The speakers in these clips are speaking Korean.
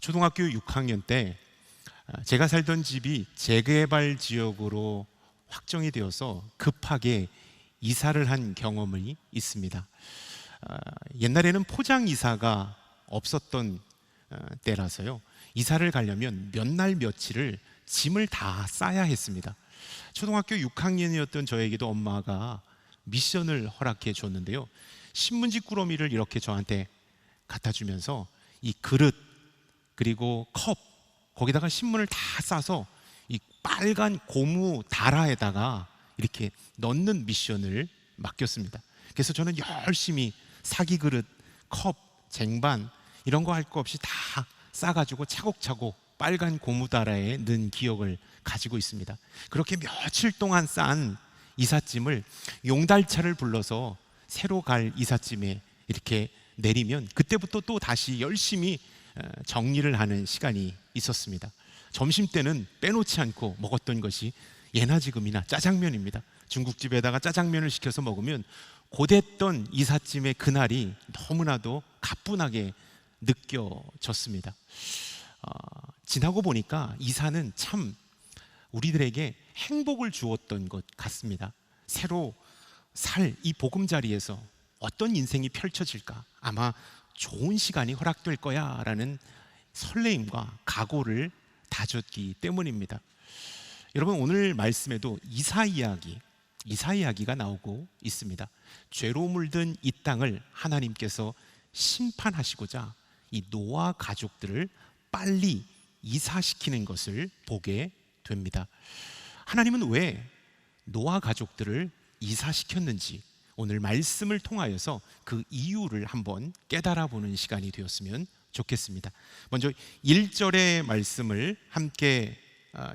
초등학교 6학년 때 제가 살던 집이 재개발 지역으로 확정이 되어서 급하게 이사를 한 경험이 있습니다. 옛날에는 포장 이사가 없었던 때라서요, 이사를 가려면 몇 날 며칠을 짐을 다 싸야 했습니다. 초등학교 6학년이었던 저에게도 엄마가 미션을 허락해 줬는데요, 신문지 꾸러미를 이렇게 저한테 갖다 주면서 이 그릇 그리고 컵, 거기다가 신문을 다 싸서 이 빨간 고무 다라에다가 이렇게 넣는 미션을 맡겼습니다. 그래서 저는 열심히 사기 그릇, 컵, 쟁반 이런 거 할 거 없이 다 싸가지고 차곡차곡 빨간 고무 다라에 넣은 기억을 가지고 있습니다. 그렇게 며칠 동안 싼 이삿짐을 용달차를 불러서 새로 갈 이삿짐에 이렇게 내리면 그때부터 또 다시 열심히 정리를 하는 시간이 있었습니다. 점심때는 빼놓지 않고 먹었던 것이 예나 지금이나 짜장면입니다. 중국집에다가 짜장면을 시켜서 먹으면 고됐던 이삿짐의 그날이 너무나도 가뿐하게 느껴졌습니다. 지나고 보니까 이사는 참 우리들에게 행복을 주었던 것 같습니다. 새로 살 이 보금자리에서 어떤 인생이 펼쳐질까, 아마 좋은 시간이 허락될 거야 라는 설레임과 각오를 다졌기 때문입니다. 여러분, 오늘 말씀에도 이사 이야기가 나오고 있습니다. 죄로 물든 이 땅을 하나님께서 심판하시고자 이 노아 가족들을 빨리 이사시키는 것을 보게 됩니다. 하나님은 왜 노아 가족들을 이사시켰는지 오늘 말씀을 통하여서 그 이유를 한번 깨달아 보는 시간이 되었으면 좋겠습니다. 먼저 1절의 말씀을 함께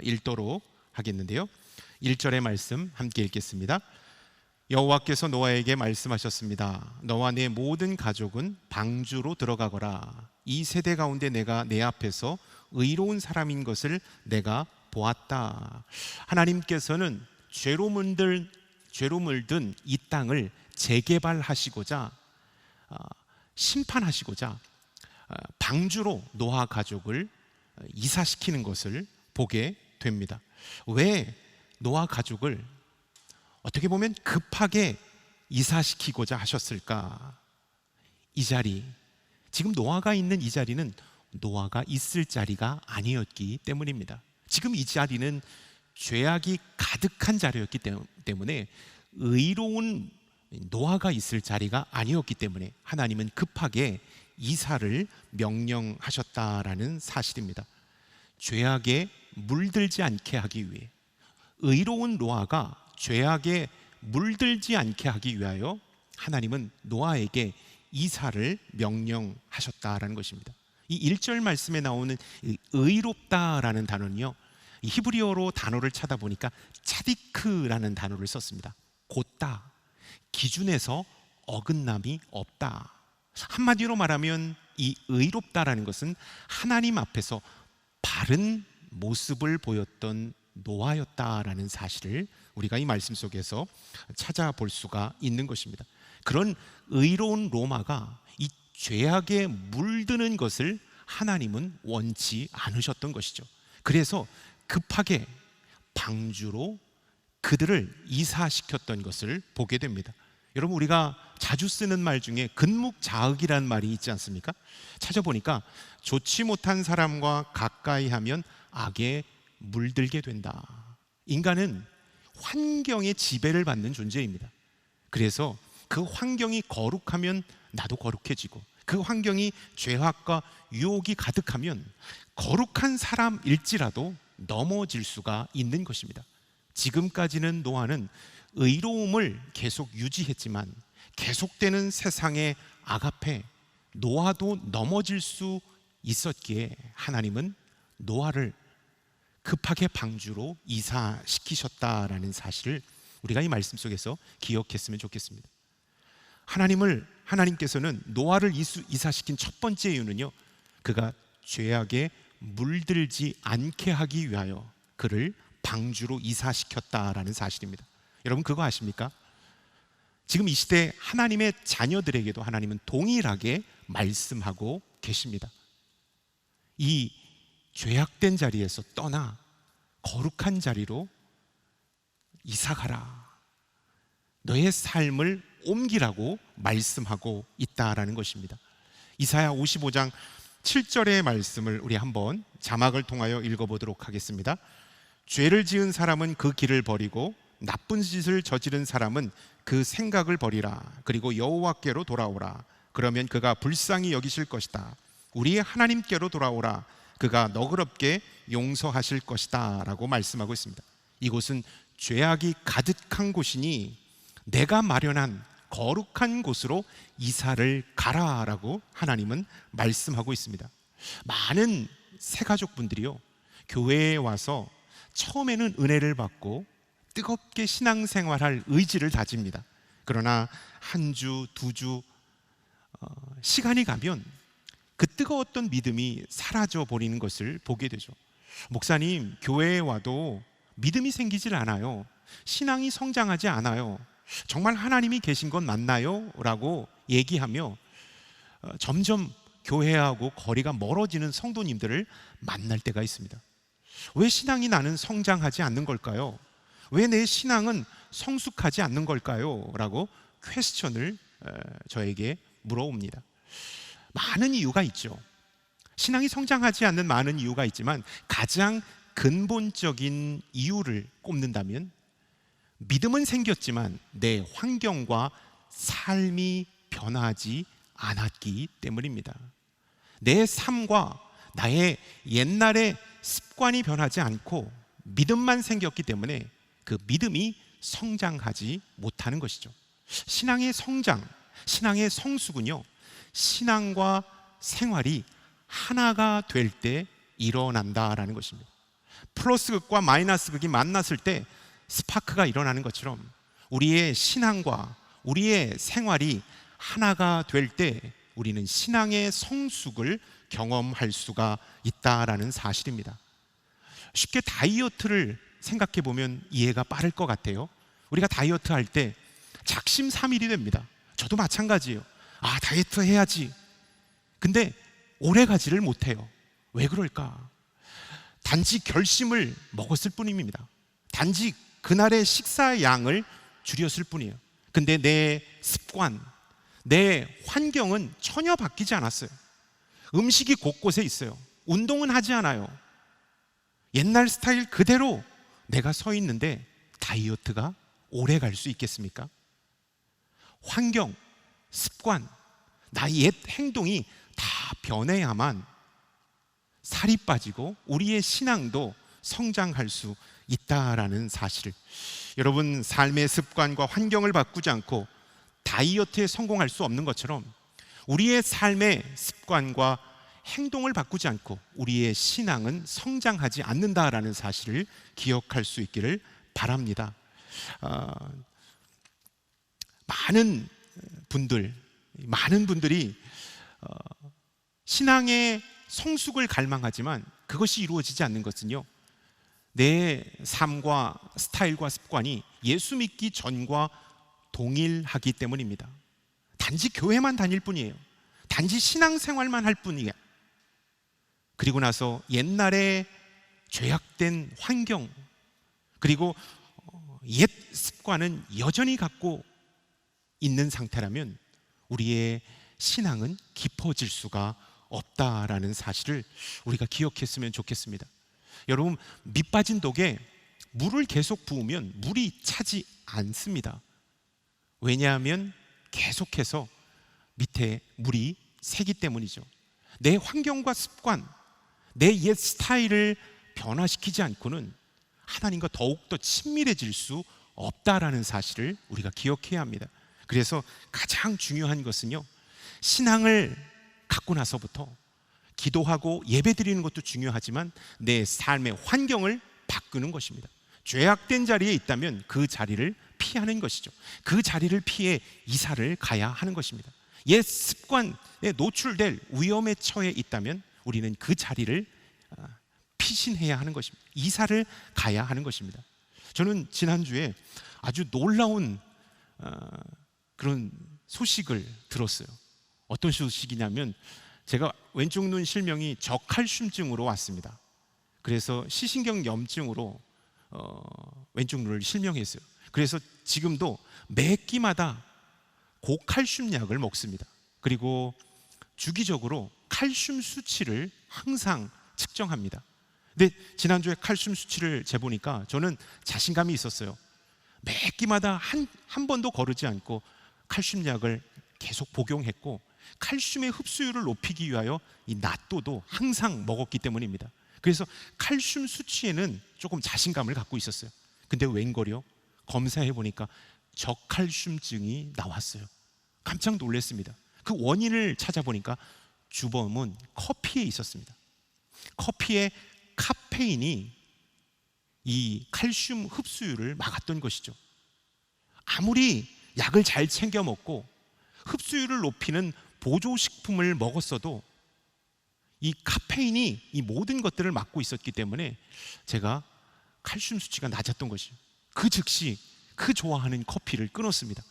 읽도록 하겠는데요, 1절의 말씀 함께 읽겠습니다. 여호와께서 노아에게 말씀하셨습니다. 너와 내 모든 가족은 방주로 들어가거라. 이 세대 가운데 내가 내 앞에서 의로운 사람인 것을 내가 보았다. 하나님께서는 죄로 물든 이 땅을 재개발하시고자 심판하시고자 방주로 노아 가족을 이사시키는 것을 보게 됩니다. 왜 노아 가족을 어떻게 보면 급하게 이사시키고자 하셨을까? 이 자리, 지금 노아가 있는 이 자리는 노아가 있을 자리가 아니었기 때문입니다. 지금 이 자리는 죄악이 가득한 자리였기 때문에 의로운 노아가 있을 자리가 아니었기 때문에 하나님은 급하게 이사를 명령하셨다라는 사실입니다. 죄악에 물들지 않게 하기 위해, 의로운 노아가 죄악에 물들지 않게 하기 위하여 하나님은 노아에게 이사를 명령하셨다라는 것입니다. 이 1절 말씀에 나오는 의롭다라는 단어는요, 히브리어로 단어를 찾아보니까 차디크라는 단어를 썼습니다. 곧다, 기준에서 어긋남이 없다. 한마디로 말하면 이 의롭다라는 것은 하나님 앞에서 바른 모습을 보였던 노아였다라는 사실을 우리가 이 말씀 속에서 찾아볼 수가 있는 것입니다. 그런 의로운 로마가 이 죄악에 물드는 것을 하나님은 원치 않으셨던 것이죠. 그래서 급하게 방주로 그들을 이사시켰던 것을 보게 됩니다. 여러분, 우리가 자주 쓰는 말 중에 근묵자흑이라는 말이 있지 않습니까? 찾아보니까 좋지 못한 사람과 가까이 하면 악에 물들게 된다. 인간은 환경의 지배를 받는 존재입니다. 그래서 그 환경이 거룩하면 나도 거룩해지고, 그 환경이 죄악과 유혹이 가득하면 거룩한 사람일지라도 넘어질 수가 있는 것입니다. 지금까지는 노아는 의로움을 계속 유지했지만 계속되는 세상의 악 앞에 노아도 넘어질 수 있었기에 하나님은 노아를 급하게 방주로 이사시키셨다라는 사실을 우리가 이 말씀 속에서 기억했으면 좋겠습니다. 하나님께서는 노아를 이사시킨 첫 번째 이유는요, 그가 죄악에 물들지 않게 하기 위하여 그를 방주로 이사시켰다라는 사실입니다. 여러분, 그거 아십니까? 지금 이 시대 하나님의 자녀들에게도 하나님은 동일하게 말씀하고 계십니다. 이 죄악된 자리에서 떠나 거룩한 자리로 이사가라. 너의 삶을 옮기라고 말씀하고 있다라는 것입니다. 이사야 55장 7절의 말씀을 우리 한번 자막을 통하여 읽어보도록 하겠습니다. 죄를 지은 사람은 그 길을 버리고 나쁜 짓을 저지른 사람은 그 생각을 버리라. 그리고 여호와께로 돌아오라. 그러면 그가 불쌍히 여기실 것이다. 우리의 하나님께로 돌아오라. 그가 너그럽게 용서하실 것이다 라고 말씀하고 있습니다. 이곳은 죄악이 가득한 곳이니 내가 마련한 거룩한 곳으로 이사를 가라라고 하나님은 말씀하고 있습니다. 많은 새가족분들이요, 교회에 와서 처음에는 은혜를 받고 뜨겁게 신앙생활할 의지를 다집니다. 그러나 한 주, 두 주 시간이 가면 그 뜨거웠던 믿음이 사라져 버리는 것을 보게 되죠. 목사님, 교회에 와도 믿음이 생기질 않아요. 신앙이 성장하지 않아요. 정말 하나님이 계신 건 맞나요? 라고 얘기하며 점점 교회하고 거리가 멀어지는 성도님들을 만날 때가 있습니다. 왜 신앙이 나는 성장하지 않는 걸까요? 왜 내 신앙은 성숙하지 않는 걸까요? 라고 퀘스천을 저에게 물어옵니다. 많은 이유가 있죠. 신앙이 성장하지 않는 많은 이유가 있지만 가장 근본적인 이유를 꼽는다면 믿음은 생겼지만 내 환경과 삶이 변하지 않았기 때문입니다. 내 삶과 나의 옛날의 습관이 변하지 않고 믿음만 생겼기 때문에 그 믿음이 성장하지 못하는 것이죠. 신앙의 성장, 신앙의 성숙은요, 신앙과 생활이 하나가 될 때 일어난다라는 것입니다. 플러스 극과 마이너스 극이 만났을 때 스파크가 일어나는 것처럼 우리의 신앙과 우리의 생활이 하나가 될 때 우리는 신앙의 성숙을 경험할 수가 있다라는 사실입니다. 쉽게 다이어트를 생각해 보면 이해가 빠를 것 같아요. 우리가 다이어트 할 때 작심삼일이 됩니다. 저도 마찬가지예요. 아, 다이어트 해야지. 근데 오래 가지를 못해요. 왜 그럴까? 단지 결심을 먹었을 뿐입니다. 단지 그날의 식사의 양을 줄였을 뿐이에요. 근데 내 습관, 내 환경은 전혀 바뀌지 않았어요. 음식이 곳곳에 있어요. 운동은 하지 않아요. 옛날 스타일 그대로 내가 서 있는데 다이어트가 오래 갈 수 있겠습니까? 환경, 습관, 나의 옛 행동이 다 변해야만 살이 빠지고 우리의 신앙도 성장할 수 있다라는 사실을, 여러분, 삶의 습관과 환경을 바꾸지 않고 다이어트에 성공할 수 없는 것처럼 우리의 삶의 습관과 행동을 바꾸지 않고 우리의 신앙은 성장하지 않는다라는 사실을 기억할 수 있기를 바랍니다. 많은 분들이 신앙의 성숙을 갈망하지만 그것이 이루어지지 않는 것은요, 내 삶과 스타일과 습관이 예수 믿기 전과 동일하기 때문입니다. 단지 교회만 다닐 뿐이에요. 단지 신앙생활만 할 뿐이에요. 그리고 나서 옛날에 죄악된 환경 그리고 옛 습관은 여전히 갖고 있는 상태라면 우리의 신앙은 깊어질 수가 없다라는 사실을 우리가 기억했으면 좋겠습니다. 여러분, 밑 빠진 독에 물을 계속 부으면 물이 차지 않습니다. 왜냐하면 계속해서 밑에 물이 새기 때문이죠. 내 환경과 습관, 내 옛 스타일을 변화시키지 않고는 하나님과 더욱더 친밀해질 수 없다라는 사실을 우리가 기억해야 합니다. 그래서 가장 중요한 것은요, 신앙을 갖고 나서부터 기도하고 예배드리는 것도 중요하지만 내 삶의 환경을 바꾸는 것입니다. 죄악된 자리에 있다면 그 자리를 피하는 것이죠. 그 자리를 피해 이사를 가야 하는 것입니다. 옛 습관에 노출될 위험에 처해 있다면 우리는 그 자리를 피신해야 하는 것입니다. 이사를 가야 하는 것입니다. 저는 지난주에 아주 놀라운 그런 소식을 들었어요. 어떤 소식이냐면 제가 왼쪽 눈 실명이 저칼슘증으로 왔습니다. 그래서 시신경 염증으로 왼쪽 눈을 실명했어요. 그래서 지금도 매 끼마다 고칼슘 약을 먹습니다. 그리고 주기적으로 칼슘 수치를 항상 측정합니다. 근데 지난주에 칼슘 수치를 재보니까 저는 자신감이 있었어요. 매 끼마다 한 번도 거르지 않고 칼슘 약을 계속 복용했고, 칼슘의 흡수율을 높이기 위하여 이 낫또도 항상 먹었기 때문입니다. 그래서 칼슘 수치에는 조금 자신감을 갖고 있었어요. 근데 웬걸요? 검사해 보니까 저칼슘증이 나왔어요. 깜짝 놀랐습니다. 그 원인을 찾아보니까 주범은 커피에 있었습니다. 커피의 카페인이 이 칼슘 흡수율을 막았던 것이죠. 아무리 약을 잘 챙겨 먹고 흡수율을 높이는 보조식품을 먹었어도 이 카페인이 이 모든 것들을 막고 있었기 때문에 제가 칼슘 수치가 낮았던 것이죠. 그 즉시 그 좋아하는 커피를 끊었습니다.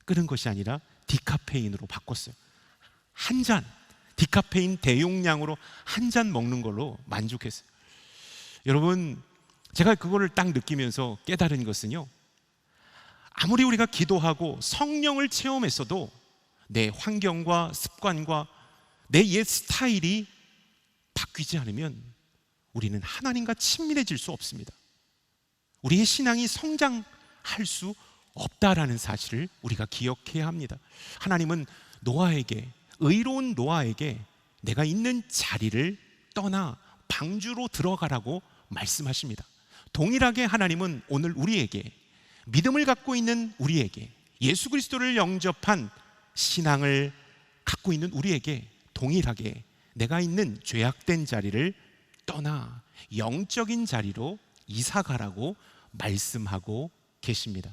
끊은 것이 아니라 디카페인으로 바꿨어요. 한 잔, 디카페인 대용량으로 한 잔 먹는 걸로 만족했어요. 여러분, 제가 그거를 딱 느끼면서 깨달은 것은요, 아무리 우리가 기도하고 성령을 체험했어도 내 환경과 습관과 내 옛 스타일이 바뀌지 않으면 우리는 하나님과 친밀해질 수 없습니다. 우리의 신앙이 성장할 수 없다라는 사실을 우리가 기억해야 합니다. 하나님은 노아에게, 의로운 노아에게 내가 있는 자리를 떠나 방주로 들어가라고 말씀하십니다. 동일하게 하나님은 오늘 우리에게, 믿음을 갖고 있는 우리에게, 예수 그리스도를 영접한 신앙을 갖고 있는 우리에게 동일하게 내가 있는 죄악된 자리를 떠나 영적인 자리로 이사가라고 말씀하고 계십니다.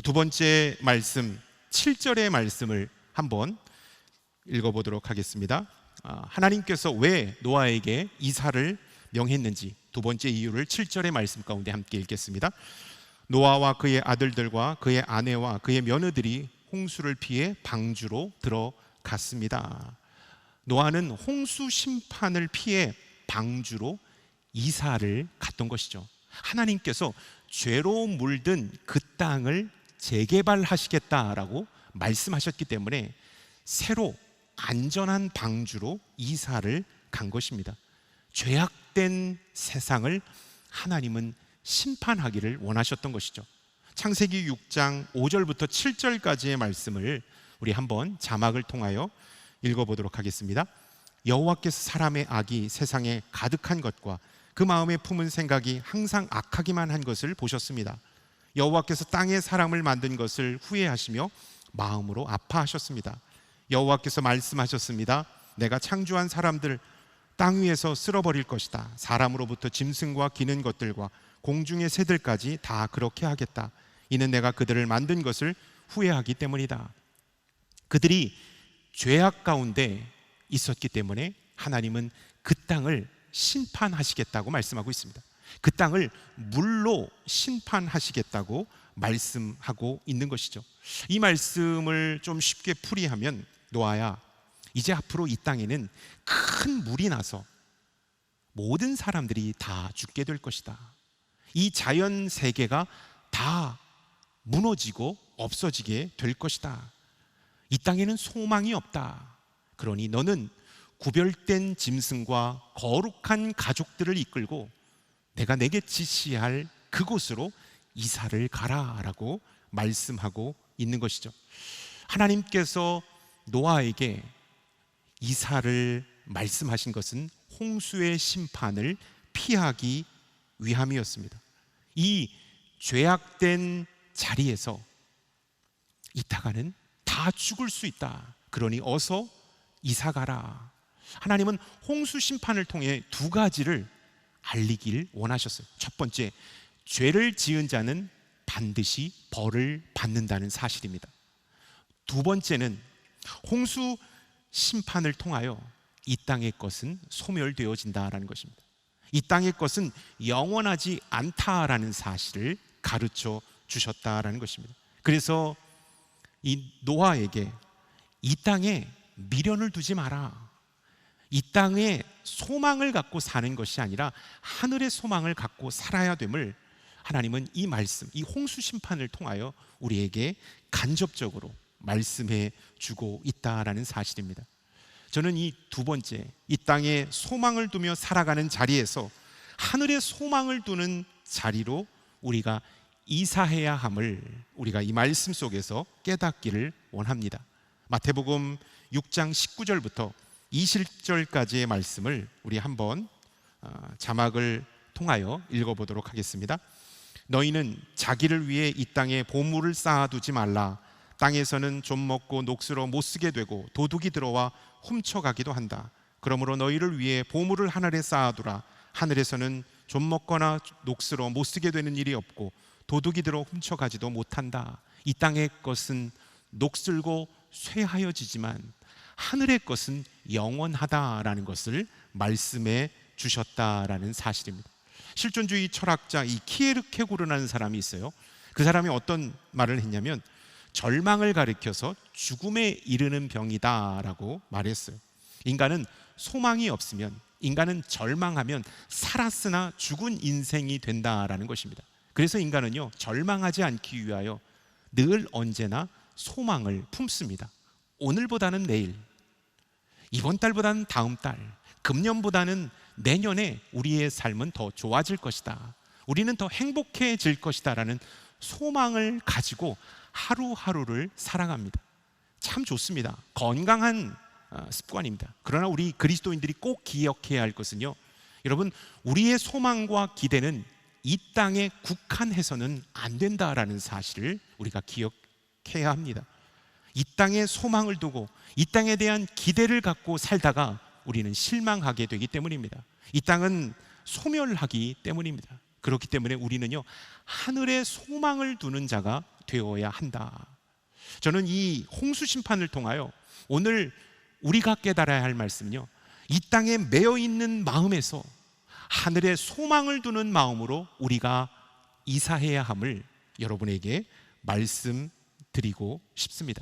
두 번째 말씀, 7절의 말씀을 한번 읽어보도록 하겠습니다. 하나님께서 왜 노아에게 이사를 명했는지 두 번째 이유를 7절의 말씀 가운데 함께 읽겠습니다. 노아와 그의 아들들과 그의 아내와 그의 며느들이 홍수를 피해 방주로 들어갔습니다. 노아는 홍수 심판을 피해 방주로 이사를 갔던 것이죠. 하나님께서 죄로 물든 그 땅을 재개발하시겠다라고 말씀하셨기 때문에 새로 안전한 방주로 이사를 간 것입니다. 죄악된 세상을 하나님은 심판하기를 원하셨던 것이죠. 창세기 6장 5절부터 7절까지의 말씀을 우리 한번 자막을 통하여 읽어보도록 하겠습니다. 여호와께서 사람의 악이 세상에 가득한 것과 그 마음에 품은 생각이 항상 악하기만 한 것을 보셨습니다. 여호와께서 땅에 사람을 만든 것을 후회하시며 마음으로 아파하셨습니다. 여호와께서 말씀하셨습니다. 내가 창조한 사람들 땅 위에서 쓸어버릴 것이다. 사람으로부터 짐승과 기는 것들과 공중의 새들까지 다 그렇게 하겠다. 이는 내가 그들을 만든 것을 후회하기 때문이다. 그들이 죄악 가운데 있었기 때문에 하나님은 그 땅을 심판하시겠다고 말씀하고 있습니다. 그 땅을 물로 심판하시겠다고 말씀하고 있는 것이죠. 이 말씀을 좀 쉽게 풀이하면, 노아야, 이제 앞으로 이 땅에는 큰 물이 나서 모든 사람들이 다 죽게 될 것이다. 이 자연 세계가 다 무너지고 없어지게 될 것이다. 이 땅에는 소망이 없다. 그러니 너는 구별된 짐승과 거룩한 가족들을 이끌고 내가 내게 지시할 그곳으로 이사를 가라라고 말씀하고 있는 것이죠. 하나님께서 노아에게 이사를 말씀하신 것은 홍수의 심판을 피하기 위함이었습니다. 이 죄악된 자리에서 있다가는 다 죽을 수 있다. 그러니 어서 이사가라. 하나님은 홍수 심판을 통해 두 가지를 알리길 원하셨어요. 첫 번째, 죄를 지은 자는 반드시 벌을 받는다는 사실입니다. 두 번째는 홍수 심판을 통하여 이 땅의 것은 소멸되어진다라는 것입니다. 이 땅의 것은 영원하지 않다라는 사실을 가르쳐 주셨다라는 것입니다. 그래서 이 노아에게 이 땅에 미련을 두지 마라. 이 땅에 소망을 갖고 사는 것이 아니라 하늘의 소망을 갖고 살아야 됨을 하나님은 이 말씀, 이 홍수 심판을 통하여 우리에게 간접적으로 말씀해 주고 있다라는 사실입니다. 저는 이 두 번째, 이 땅에 소망을 두며 살아가는 자리에서 하늘의 소망을 두는 자리로 우리가 이사해야 함을 우리가 이 말씀 속에서 깨닫기를 원합니다. 마태복음 6장 19절부터 20절까지의 말씀을 우리 한번 자막을 통하여 읽어보도록 하겠습니다. 너희는 자기를 위해 이 땅에 보물을 쌓아두지 말라. 땅에서는 좀 먹고 녹슬어 못 쓰게 되고 도둑이 들어와 훔쳐가기도 한다. 그러므로 너희를 위해 보물을 하늘에 쌓아두라. 하늘에서는 좀 먹거나 녹슬어 못 쓰게 되는 일이 없고 도둑이 들어 훔쳐가지도 못한다. 이 땅의 것은 녹슬고 쇠하여지지만 하늘의 것은 영원하다라는 것을 말씀해 주셨다라는 사실입니다. 실존주의 철학자 이 키에르케고르라는 사람이 있어요. 그 사람이 어떤 말을 했냐면 절망을 가리켜서 죽음에 이르는 병이다라고 말했어요. 인간은 소망이 없으면, 인간은 절망하면 살았으나 죽은 인생이 된다라는 것입니다. 그래서 인간은요, 절망하지 않기 위하여 늘 언제나 소망을 품습니다. 오늘보다는 내일, 이번 달보다는 다음 달, 금년보다는 내년에 우리의 삶은 더 좋아질 것이다, 우리는 더 행복해질 것이다 라는 소망을 가지고 하루하루를 살아갑니다. 참 좋습니다. 건강한 습관입니다. 그러나 우리 그리스도인들이 꼭 기억해야 할 것은요, 여러분, 우리의 소망과 기대는 이 땅에 국한해서는 안 된다라는 사실을 우리가 기억해야 합니다. 이 땅에 소망을 두고 이 땅에 대한 기대를 갖고 살다가 우리는 실망하게 되기 때문입니다. 이 땅은 소멸하기 때문입니다. 그렇기 때문에 우리는요, 하늘에 소망을 두는 자가 되어야 한다. 저는 이 홍수 심판을 통하여 오늘 우리가 깨달아야 할 말씀은요, 이 땅에 매여 있는 마음에서 하늘에 소망을 두는 마음으로 우리가 이사해야 함을 여러분에게 말씀드리고 싶습니다.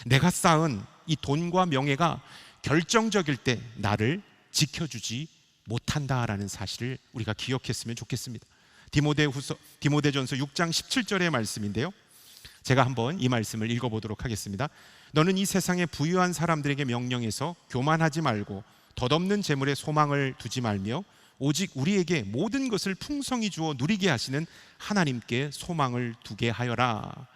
내가 쌓은 이 돈과 명예가 결정적일 때 나를 지켜주지 못한다라는 사실을 우리가 기억했으면 좋겠습니다. 디모데전서 6장 17절의 말씀인데요, 제가 한번 이 말씀을 읽어보도록 하겠습니다. 너는 이 세상의 부유한 사람들에게 명령해서 교만하지 말고 덧없는 재물에 소망을 두지 말며 오직 우리에게 모든 것을 풍성히 주어 누리게 하시는 하나님께 소망을 두게 하여라.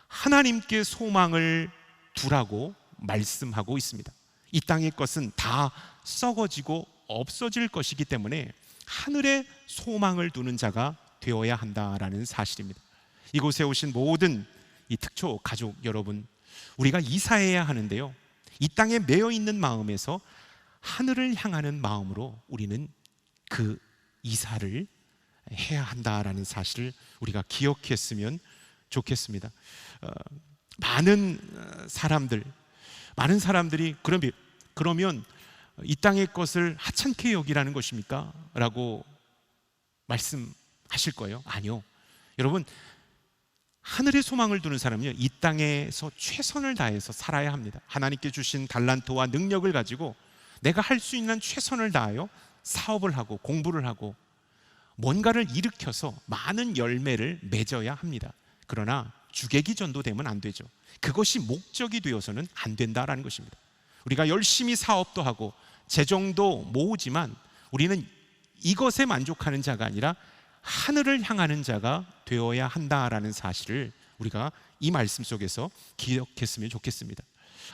하나님께 소망을 두라고 말씀하고 있습니다. 이 땅의 것은 다 썩어지고 없어질 것이기 때문에 하늘에 소망을 두는 자가 되어야 한다라는 사실입니다. 이곳에 오신 모든 이 특초 가족 여러분, 우리가 이사해야 하는데요, 이 땅에 매여 있는 마음에서 하늘을 향하는 마음으로 우리는 그 이사를 해야 한다라는 사실을 우리가 기억했으면 좋겠습니다. 많은 사람들이 그러면 이 땅의 것을 하찮게 여기라는 것입니까? 라고 말씀하실 거예요. 아니요. 여러분, 하늘의 소망을 두는 사람은요, 이 땅에서 최선을 다해서 살아야 합니다. 하나님께 주신 달란트와 능력을 가지고 내가 할 수 있는 최선을 다하여 사업을 하고 공부를 하고 뭔가를 일으켜서 많은 열매를 맺어야 합니다. 그러나 주객이 전도되면 안 되죠. 그것이 목적이 되어서는 안 된다라는 것입니다. 우리가 열심히 사업도 하고 재정도 모으지만 우리는 이것에 만족하는 자가 아니라 하늘을 향하는 자가 되어야 한다라는 사실을 우리가 이 말씀 속에서 기억했으면 좋겠습니다.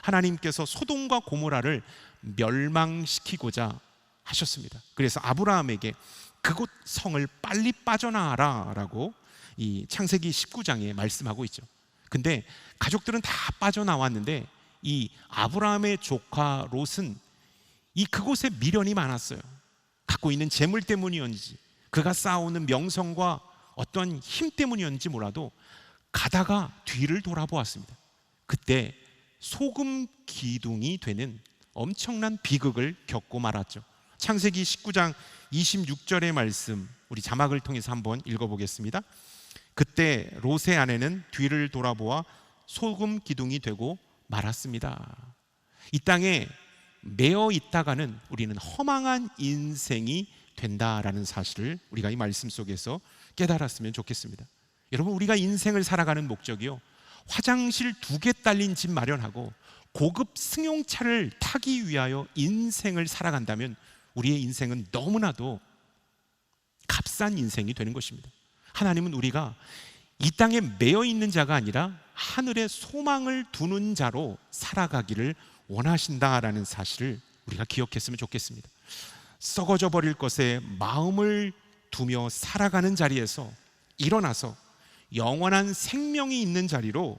하나님께서 소돔과 고모라를 멸망시키고자 하셨습니다. 그래서 아브라함에게 그곳 성을 빨리 빠져나와라 라고 이 창세기 19장에 말씀하고 있죠. 근데 가족들은 다 빠져나왔는데 이 아브라함의 조카 롯은 그곳에 미련이 많았어요. 갖고 있는 재물 때문이었는지, 그가 쌓아오는 명성과 어떤 힘 때문이었는지 몰라도 가다가 뒤를 돌아보았습니다. 그때 소금 기둥이 되는 엄청난 비극을 겪고 말았죠. 창세기 19장 26절의 말씀, 우리 자막을 통해서 한번 읽어보겠습니다. 그때 롯의 아내는 뒤를 돌아보아 소금 기둥이 되고 말았습니다. 이 땅에 매어 있다가는 우리는 허망한 인생이 된다라는 사실을 우리가 이 말씀 속에서 깨달았으면 좋겠습니다. 여러분, 우리가 인생을 살아가는 목적이요, 화장실 2개 딸린 집 마련하고 고급 승용차를 타기 위하여 인생을 살아간다면 우리의 인생은 너무나도 값싼 인생이 되는 것입니다. 하나님은 우리가 이 땅에 매여 있는 자가 아니라 하늘에 소망을 두는 자로 살아가기를 원하신다라는 사실을 우리가 기억했으면 좋겠습니다. 썩어져 버릴 것에 마음을 두며 살아가는 자리에서 일어나서 영원한 생명이 있는 자리로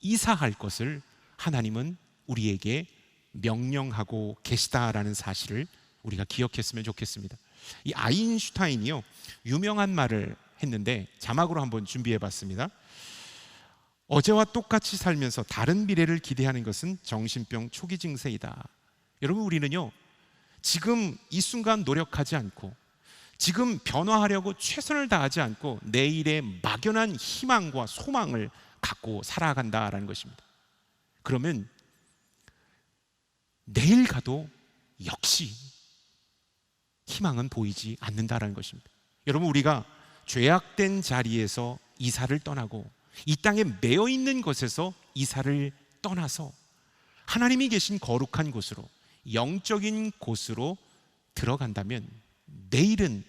이사할 것을 하나님은 우리에게 명령하고 계시다라는 사실을 우리가 기억했으면 좋겠습니다. 이 아인슈타인이요, 유명한 말을 했는데 자막으로 한번 준비해 봤습니다. 어제와 똑같이 살면서 다른 미래를 기대하는 것은 정신병 초기 증세이다. 여러분, 우리는요, 지금 이 순간 노력하지 않고 지금 변화하려고 최선을 다하지 않고 내일의 막연한 희망과 소망을 갖고 살아간다라는 것입니다. 그러면 내일 가도 역시 희망은 보이지 않는다라는 것입니다. 여러분, 우리가 죄악된 자리에서 이사를 떠나고 이 땅에 매여 있는 것에서 이사를 떠나서 하나님이 계신 거룩한 곳으로, 영적인 곳으로 들어간다면 내일은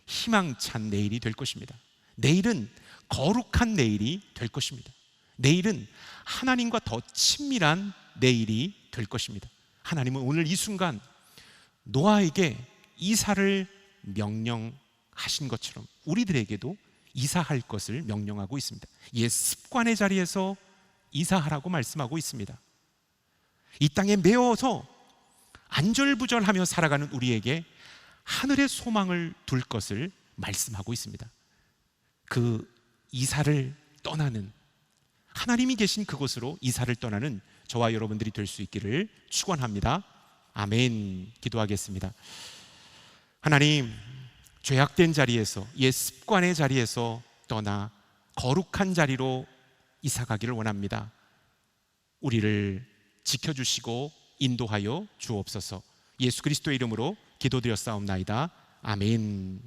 희망찬 내일이 될 것입니다. 내일은 거룩한 내일이 될 것입니다. 내일은 하나님과 더 친밀한 내일이 될 것입니다. 하나님은 오늘 이 순간 노아에게 이사를 명령하신 것처럼 우리들에게도 이사할 것을 명령하고 있습니다. 옛 습관의 자리에서 이사하라고 말씀하고 있습니다. 이 땅에 매어서 안절부절하며 살아가는 우리에게 하늘의 소망을 둘 것을 말씀하고 있습니다. 그 이사를 떠나는, 하나님이 계신 그곳으로 이사를 떠나는 저와 여러분들이 될 수 있기를 축원합니다. 아멘. 기도하겠습니다. 하나님, 죄악된 자리에서, 옛 습관의 자리에서 떠나 거룩한 자리로 이사가기를 원합니다. 우리를 지켜주시고 인도하여 주옵소서. 예수 그리스도의 이름으로 기도드렸사옵나이다. 아멘.